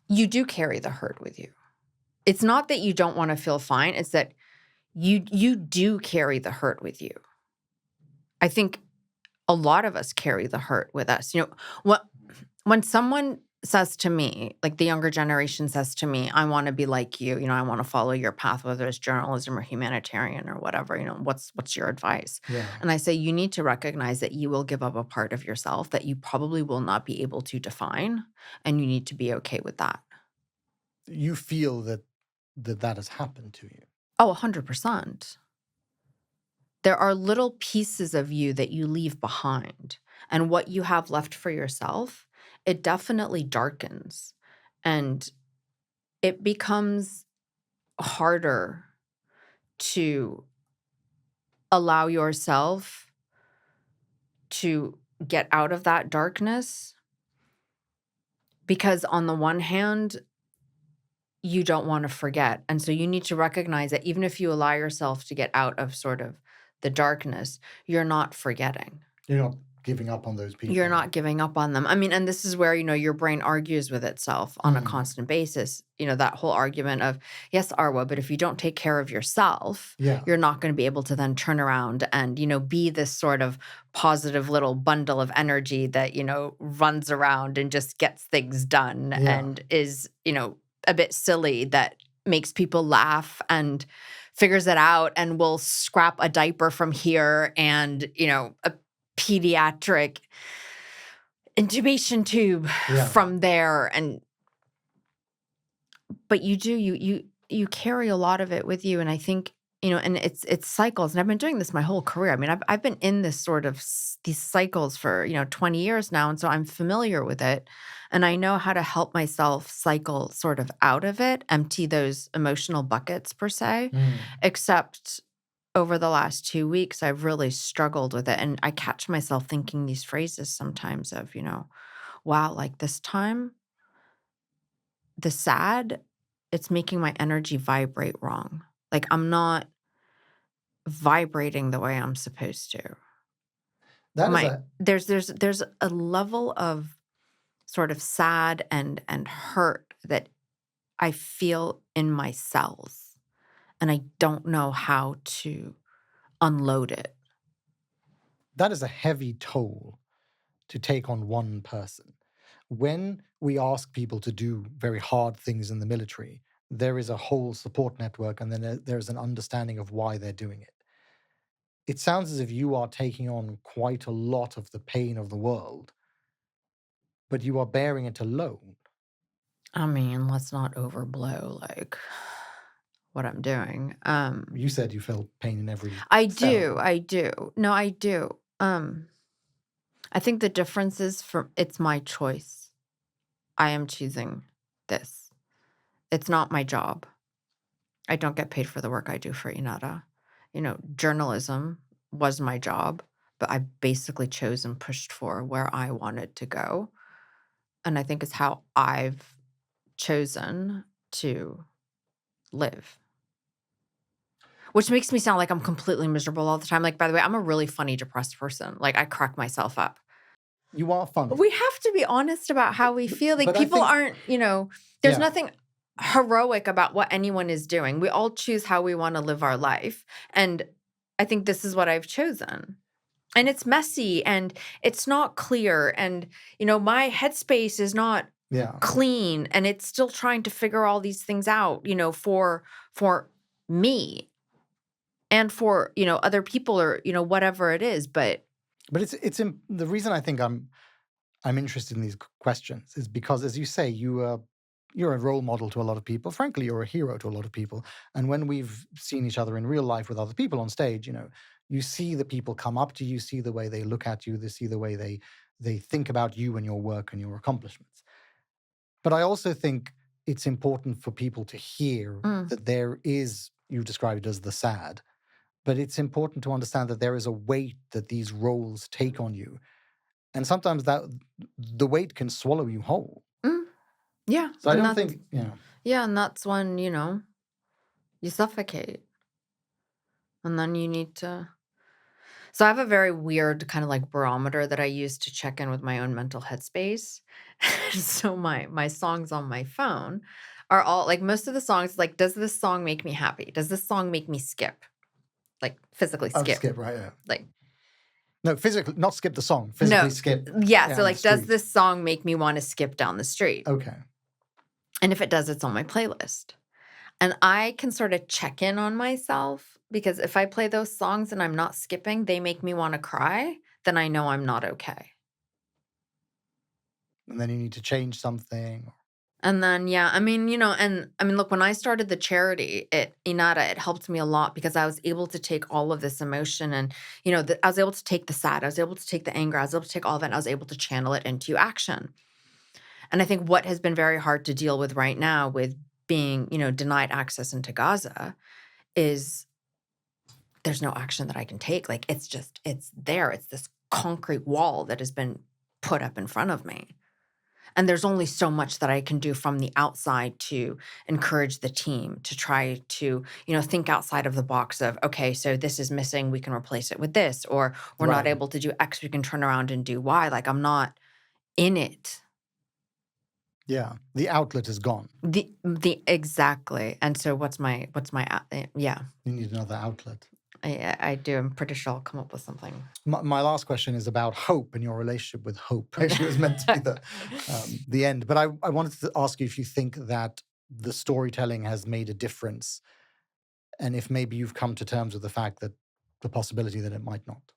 you do carry the hurt with you. It's not that you don't wanna feel fine, it's that you do carry the hurt with you. I think a lot of us carry the hurt with us. What when someone says to me, like the younger generation says to me, "I wanna be like you, I wanna follow your path, whether it's journalism or humanitarian or whatever, what's your advice?" Yeah. And I say, "You need to recognize that you will give up a part of yourself that you probably will not be able to define, and you need to be okay with that." You feel that has happened to you. Oh, 100%. There are little pieces of you that you leave behind, and what you have left for yourself, it definitely darkens, and it becomes harder to allow yourself to get out of that darkness because on the one hand, you don't wanna forget, and so you need to recognize that even if you allow yourself to get out of sort of the darkness, you're not forgetting. You're not giving up on those people. You're not giving up on them. I mean, and this is where, your brain argues with itself on a constant basis. That whole argument of, yes, Arwa, but if you don't take care of yourself, Yeah. you're not going to be able to then turn around and, be this sort of positive little bundle of energy that, runs around and just gets things done Yeah. and is, a bit silly that makes people laugh and figures it out and will scrap a diaper from here and, a pediatric intubation tube Yeah. from there, but you carry a lot of it with you, and I think, and it's cycles, and I've been doing this my whole career. I mean, I've been in this sort of these cycles for, 20 years now, and so I'm familiar with it, and I know how to help myself cycle sort of out of it, empty those emotional buckets per se, except over the last 2 weeks, I've really struggled with it, and I catch myself thinking these phrases sometimes of, "Wow, like, this time, the sad, it's making my energy vibrate wrong. Like, I'm not vibrating the way I'm supposed to." That is My a there's a level of sort of sad and hurt that I feel in my cells, and I don't know how to unload it. that is a heavy toll to take on one person. When we ask people to do very hard things in the military, there is a whole support network and then there's an understanding of why they're doing it. It sounds as if you are taking on quite a lot of the pain of the world, but you are bearing it alone. I mean, let's not overblow, like, what I'm doing. You said you felt pain in every I do, cell. I do. No, I do. I think the difference is it's my choice. I am choosing this. It's not my job. I don't get paid for the work I do for Inara. Journalism was my job, but I basically chose and pushed for where I wanted to go. And I think it's how I've chosen to live. Which makes me sound like I'm completely miserable all the time. Like, by the way, I'm a really funny, depressed person. Like, I crack myself up. You are funny. We have to be honest about how we feel. Like, But I people think- aren't, there's Yeah. nothing heroic about what anyone is doing. We all choose how we want to live our life. And I think this is what I've chosen. And it's messy and it's not clear. And, my headspace is not Yeah. clean, and it's still trying to figure all these things out, for me and for, other people or, whatever it is. But But the reason I think I'm interested in these questions is because, as you say, you're a role model to a lot of people. Frankly, you're a hero to a lot of people. And when we've seen each other in real life with other people on stage, you see the people come up to you, see the way they look at you, they see the way they think about you and your work and your accomplishments. But I also think it's important for people to hear that there is, you describe it as the sad, but it's important to understand that there is a weight that these roles take on you. And sometimes that the weight can swallow you whole. mm, yeah, So I and don't that's think, yeah, and that's when, you suffocate, and then you need to. So I have a very weird kind of like barometer that I use to check in with my own mental headspace. So my songs on my phone are all like, most of the songs, like, does this song make me happy? Does this song make me skip? Like, physically I've skip. skip, right? Yeah. Like, No, physically, not skip the song, physically no. skip Yeah, so down the like, does street. this song make me want to skip down the street? Okay. And if it does, it's on my playlist. And I can sort of check in on myself, because if I play those songs and I'm not skipping, they make me want to cry, then I know I'm not okay. And then you need to change something. And then, yeah, I mean, and I mean, look, when I started the charity, Inara, it helped me a lot because I was able to take all of this emotion and, I was able to take the sad, I was able to take the anger, I was able to take all of it, and I was able to channel it into action. And I think what has been very hard to deal with right now with being, denied access into Gaza is there's no action that I can take. Like, it's there. It's this concrete wall that has been put up in front of me. And there's only so much that I can do from the outside to encourage the team to try to, think outside of the box of, okay, so this is missing, we can replace it with this, or we're not Right. able to do X, we can turn around and do Y. Like, I'm not in it. Yeah. The outlet is gone. The exactly. And so yeah, You need another outlet. I do. I'm pretty sure I'll come up with something. My last question is about hope and your relationship with hope. Actually, it was meant to be the end. But I wanted to ask you if you think that the storytelling has made a difference, and if maybe you've come to terms with the fact that the possibility that it might not.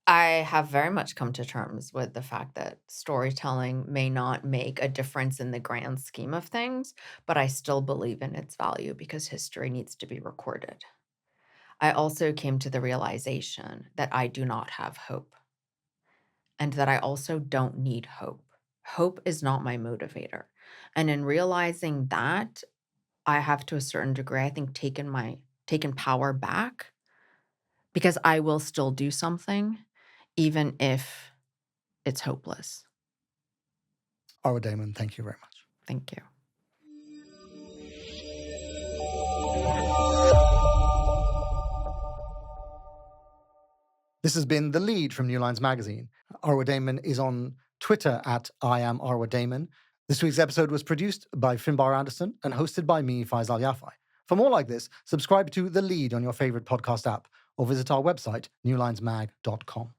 I have very much come to terms with the fact that storytelling may not make a difference in the grand scheme of things, but I still believe in its value because history needs to be recorded. I also came to the realization that I do not have hope and that I also don't need hope. Hope is not my motivator. And in realizing that, I have, to a certain degree, I think, taken power back, because I will still do something even if it's hopeless. Arwa Damon, thank you very much. Thank you. This has been The Lead from New Lines Magazine. Arwa Damon is on Twitter at I am Arwa Damon. This week's episode was produced by Finbar Anderson and hosted by me, Faisal Al Yafai. For more like this, subscribe to The Lead on your favorite podcast app or visit our website, newlinesmag.com.